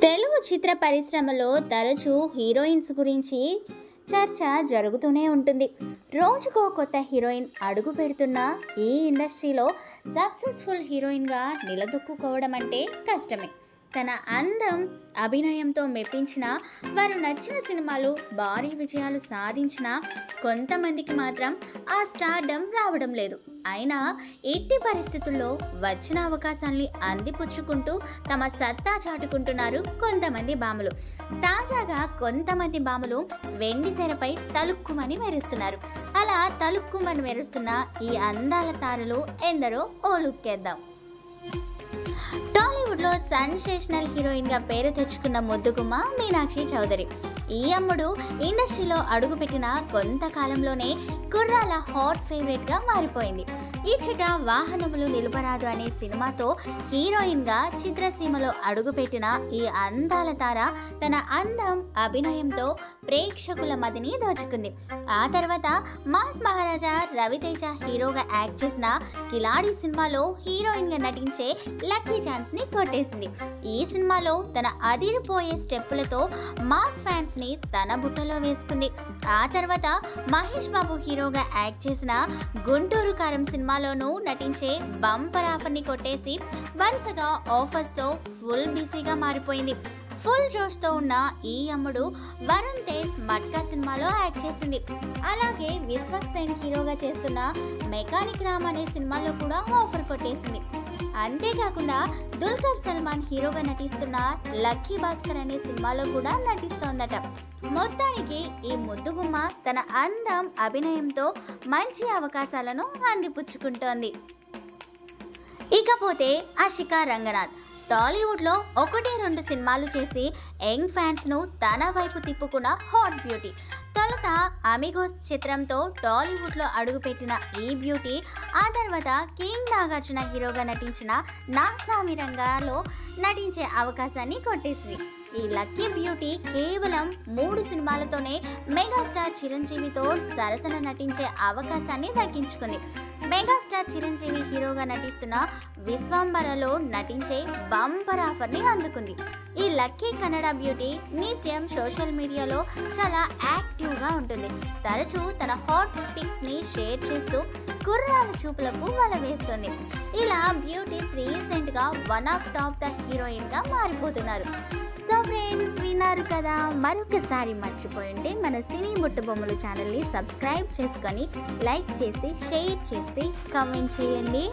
తెలుగు చిత్ర పరిశ్రమలో తరచూ హీరోయిన్స్ గురించి చర్చ జరుగుతూనే ఉంటుంది. రోజుకో కొత్త హీరోయిన్ అడుగు పెడుతున్న ఈ ఇండస్ట్రీలో సక్సెస్ఫుల్ హీరోయిన్గా నిలదొక్కుకోవడం అంటే కష్టమే. తన అందం, అభినయంతో మెప్పించిన, వారు నచ్చిన సినిమాలు భారీ విజయాలు సాధించిన కొంతమందికి మాత్రం ఆ స్టార్డమ్ రావడం లేదు. అయినా ఎట్టి పరిస్థితుల్లో వచ్చిన అవకాశాన్ని అందిపుచ్చుకుంటూ తమ సత్తా చాటుకుంటున్నారు కొంతమంది భామలు. తాజాగా కొంతమంది భామలు వెండి తెరపై తలుక్కుమని మెరుస్తున్నారు. అలా తలుక్కుమని మెరుస్తున్న ఈ అందాల తారలు ఎందరో ఓ లుక్కేద్దాం. టాలీవుడ్లో సెన్సేషనల్ హీరోయిన్గా పేరు తెచ్చుకున్న ముద్దుగుమ్మ మీనాక్షి చౌదరి. ఈ అమ్ముడు ఇండస్ట్రీలో అడుగుపెట్టిన కొంతకాలంలోనే కుర్రాల హాట్ ఫేవరెట్గా మారిపోయింది. ఇచ్చట వాహనములు నిలుపరాదు అనే సినిమాతో హీరోయిన్గా చిత్రసీమలో అడుగుపెట్టిన ఈ అందాల తార తన అందం, అభినయంతో ప్రేక్షకుల మదిని దోచుకుంది. ఆ తర్వాత మాస్ మహారాజా రవితేజ హీరోగా యాక్ట్ చేసిన కిలాడి సినిమాలో హీరోయిన్గా నటించే లక్కీ ఛాన్స్ని కొట్టేసింది. ఈ సినిమాలో తన అదిరిపోయే స్టెప్పులతో మాస్ ఫ్యాన్స్ని తన బుట్టలో వేసుకుంది. ఆ తర్వాత మహేష్ బాబు హీరోగా యాక్ట్ చేసిన గుంటూరు కారం సినిమాలోనూ నటించే బంపర్ ఆఫర్ని కొట్టేసి వరుసగా ఆఫర్స్తో ఫుల్ బిజీగా మారిపోయింది. ఫుల్ జోష్తో ఉన్న ఈ అమ్ముడు వరుణ్ తేజ్ మట్కా సినిమాలో యాక్ట్ చేసింది. అలాగే విశ్వక్ సేన్ హీరోగా చేస్తున్న మెకానిక్ రామ్ అనే సినిమాలో కూడా ఆఫర్ కొట్టేసింది. అంతేకాకుండా దుల్కర్ సల్మాన్ హీరోగా నటిస్తున్న లక్కీ భాస్కర్ అనే సినిమాలో కూడా నటిస్తోందట. మొత్తానికి ఈ ముద్దుగుమ్మ తన అందం, అభినయంతో మంచి అవకాశాలను అందిపుచ్చుకుంటోంది. ఇకపోతే ఆషికా రంగనాథ్ టాలీవుడ్లో 1-2 సినిమాలు చేసి యంగ్ ఫ్యాన్స్ను తన వైపు తిప్పుకున్న హాట్ బ్యూటీ. తొలుత అమిగోస్ చిత్రంతో టాలీవుడ్లో అడుగుపెట్టిన ఈ బ్యూటీ ఆ తర్వాత కింగ్ నాగార్జున హీరోగా నటించిన నాసామి రంగాలో నటించే అవకాశాన్ని కొట్టేసింది. ఈ లక్కీ బ్యూటీ కేవలం 3 సినిమాలతోనే మెగాస్టార్ చిరంజీవితో సరసన నటించే అవకాశాన్ని దక్కించుకుంది. మెగాస్టార్ చిరంజీవి హీరోగా నటిస్తున్న విశ్వంబరలో నటించే బంపర్ ఆఫర్ని అందుకుంది. ఈ లక్కీ కన్నడ బ్యూటీ నిత్యం సోషల్ మీడియాలో చాలా యాక్టివ్గా ఉంటుంది. తరచూ తన హాట్ పిక్స్ని షేర్ చేస్తూ కుర్రాల చూపులకు వల వేస్తుంది. ఇలా బ్యూటీస్ రీసెంట్గా వన్ ఆఫ్ టాప్ ద హీరోయిన్గా మారిపోతున్నారు. సో ఫ్రెండ్స్, విన్నారు కదా, మరొకసారి మర్చిపోయింటే మన సినీ బుట్టబొమ్మలు ఛానల్ని సబ్స్క్రైబ్ చేసుకొని లైక్ చేసి, షేర్ చేసి, కామెంట్ చేయండి.